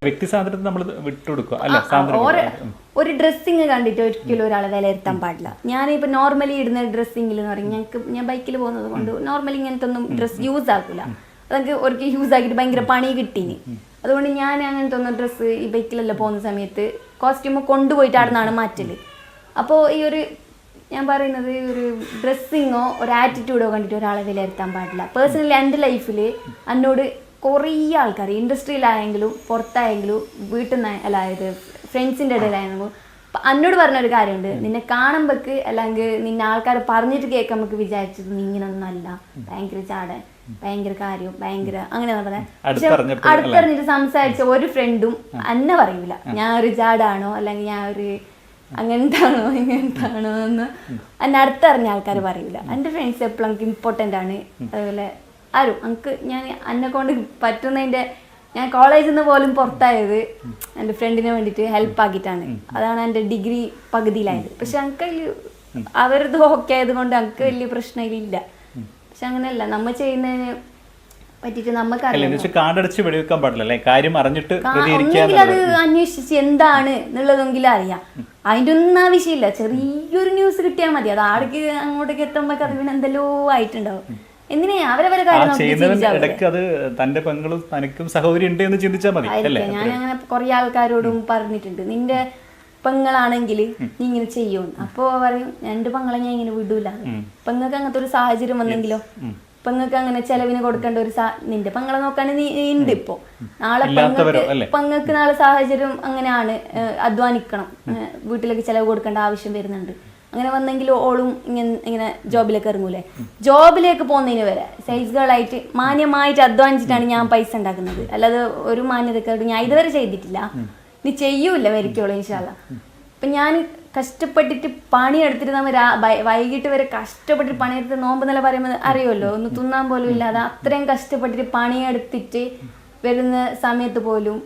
വ്യക്തി സ്വാതന്ത്ര്യത്തെ നമ്മൾ വിട്ടുകൊടുക്കുക അല്ല. ഒരു ഡ്രസ്സിങ് കണ്ടിട്ട് ഒരിക്കലും ഒരാളെ വിലയിരുത്താൻ പാടില്ല. ഞാനിപ്പോ നോർമലി ഇടുന്ന ഡ്രസ്സിങ്ങിൽ എന്ന് പറയും, ഞാൻ ബൈക്കിൽ പോകുന്നത് കൊണ്ട് നോർമലി ഇങ്ങനത്തെ ഒന്നും ഡ്രസ്സ് യൂസ് ആക്കൂല. അതൊക്കെ ഒരിക്കൽ യൂസ് ആക്കിയിട്ട് ഭയങ്കര പണി കിട്ടീന്. അതുകൊണ്ട് ഞാൻ അങ്ങനത്തെ ഒന്നും ഡ്രസ്സ് ഈ ബൈക്കിലെല്ലാം പോകുന്ന സമയത്ത് കോസ്റ്റ്യൂം കൊണ്ടുപോയിട്ട് ആടുന്നാണ് മാറ്റല്. അപ്പോൾ ഈ ഒരു ഞാൻ പറയുന്നത് ഒരു ഡ്രസ്സിങ്ങോ ഒരു ആറ്റിറ്റ്യൂഡോ കണ്ടിട്ട് ഒരാളെ വിലയിരുത്താൻ പാടില്ല. പേഴ്സണലി എൻ്റെ ലൈഫിൽ എന്നോട് കുറേ ആൾക്കാർ ഇൻഡസ്ട്രിയിലായെങ്കിലും പുറത്തായെങ്കിലും വീട്ടിൽ നിന്ന് അല്ലായത് ഫ്രണ്ട്സിൻ്റെ ഇടയിലായെങ്കിലും എന്നോട് പറഞ്ഞൊരു കാര്യമുണ്ട്, നിന്നെ കാണുമ്പോൾക്ക് അല്ലെങ്കിൽ നിന്നെ ആൾക്കാർ പറഞ്ഞിട്ട് കേൾക്കാൻ നമുക്ക് വിചാരിച്ചത് നീ ഇങ്ങനൊന്നും അല്ല, ഭയങ്കര ചാടൻ, ഭയങ്കര കാര്യം, ഭയങ്കര അങ്ങനെയാ പറയാ. പക്ഷെ അടുത്തറിഞ്ഞിട്ട് സംസാരിച്ച ഒരു ഫ്രണ്ടും എന്നെ പറയൂല ഞാൻ ഒരു ചാടാണോ അല്ലെങ്കിൽ ഞാൻ ഒരു അങ്ങനത്താണോ ഇങ്ങനത്താണോ എന്ന് എന്നെ അടുത്തറിഞ്ഞ ആൾക്കാർ പറയൂല. എൻ്റെ ഫ്രണ്ട്സ് എപ്പോഴും എനിക്ക് ഇമ്പോർട്ടൻ്റ് ആണ്. അതുപോലെ ആരും എനിക്ക് ഞാൻ എന്നെ കൊണ്ട് പറ്റുന്നതിൻ്റെ ഞാൻ കോളേജിൽ നിന്ന് പോലും പുറത്തായത് എൻ്റെ ഫ്രണ്ടിന് വേണ്ടിയിട്ട് ഹെൽപ്പ് ആക്കിയിട്ടാണ്. അതാണ് എൻ്റെ ഡിഗ്രി പകുതിയിലായത്. പക്ഷെ എനിക്ക് അവരത് ഓക്കെ ആയതുകൊണ്ട് എനിക്ക് വലിയ പ്രശ്നമില്ല. പക്ഷെ അങ്ങനെയല്ല, നമ്മൾ ചെയ്യുന്നതിന് പറ്റിയിട്ട് ഒന്നെങ്കിൽ അത് അന്വേഷിച്ച് എന്താണ് എന്നുള്ളതെങ്കിലും അറിയാം. അതിൻ്റെ ഒന്നും ആവശ്യമില്ല. ചെറിയൊരു ന്യൂസ് കിട്ടിയാൽ മതി. അത് ആൾക്ക് അങ്ങോട്ടേക്ക് എത്തുമ്പോൾ അത് പിന്നെ എന്തെല്ലോ ആയിട്ടുണ്ടാവും. എന്തിനാ അവരവരെ കാര്യം ഞാൻ അങ്ങനെ കുറെ ആൾക്കാരോടും പറഞ്ഞിട്ടുണ്ട്, നിന്റെ പെങ്ങളാണെങ്കിൽ നീ ഇങ്ങനെ ചെയ്യുമെന്ന്. അപ്പോ പറയും എൻ്റെ പെങ്ങളെ ഞാൻ ഇങ്ങനെ വിടൂല. പെങ്ങൾക്ക് അങ്ങനത്തെ ഒരു സാഹചര്യം വന്നെങ്കിലോ, പെങ്ങൾക്ക് അങ്ങനെ ചെലവിന് കൊടുക്കേണ്ട ഒരു നിന്റെ പെങ്ങളെ നോക്കാൻ നീ ഉണ്ട്. ഇപ്പോ നാളെ പെങ്ങൾക്ക് നാളെ സാഹചര്യം അങ്ങനെയാണ്, അധ്വാനിക്കണം, വീട്ടിലേക്ക് ചെലവ് കൊടുക്കേണ്ട ആവശ്യം വരുന്നുണ്ട്. അങ്ങനെ വന്നെങ്കിൽ ഓളും ഇങ്ങനെ ജോബിലേക്ക് ഇറങ്ങൂലേ. ജോബിലേക്ക് പോകുന്നതിന് വരെ സെയിൽസ് ഗേൾ ആയിട്ട് മാന്യമായിട്ട് അധ്വാനിച്ചിട്ടാണ് ഞാൻ പൈസ ഉണ്ടാക്കുന്നത്. അല്ലാതെ ഒരു മാന്യതക്കേട് ഞാൻ ഇതുവരെ ചെയ്തിട്ടില്ല. നീ ചെയ്യൂല വരിക്കോളൂ ഇൻഷാല്ലാ. അപ്പം ഞാൻ കഷ്ടപ്പെട്ടിട്ട് പണിയെടുത്തിട്ട് നമ്മൾ വൈകിട്ട് വരെ കഷ്ടപ്പെട്ടിട്ട് പണിയെടുത്ത് നോമ്പ് നില പറയുമ്പോൾ അറിയുമല്ലോ, ഒന്ന് തിന്നാൻ പോലും ഇല്ലാതെ അത്രയും കഷ്ടപ്പെട്ടിട്ട് പണിയെടുത്തിട്ട് വരുന്ന സമയത്ത് പോലും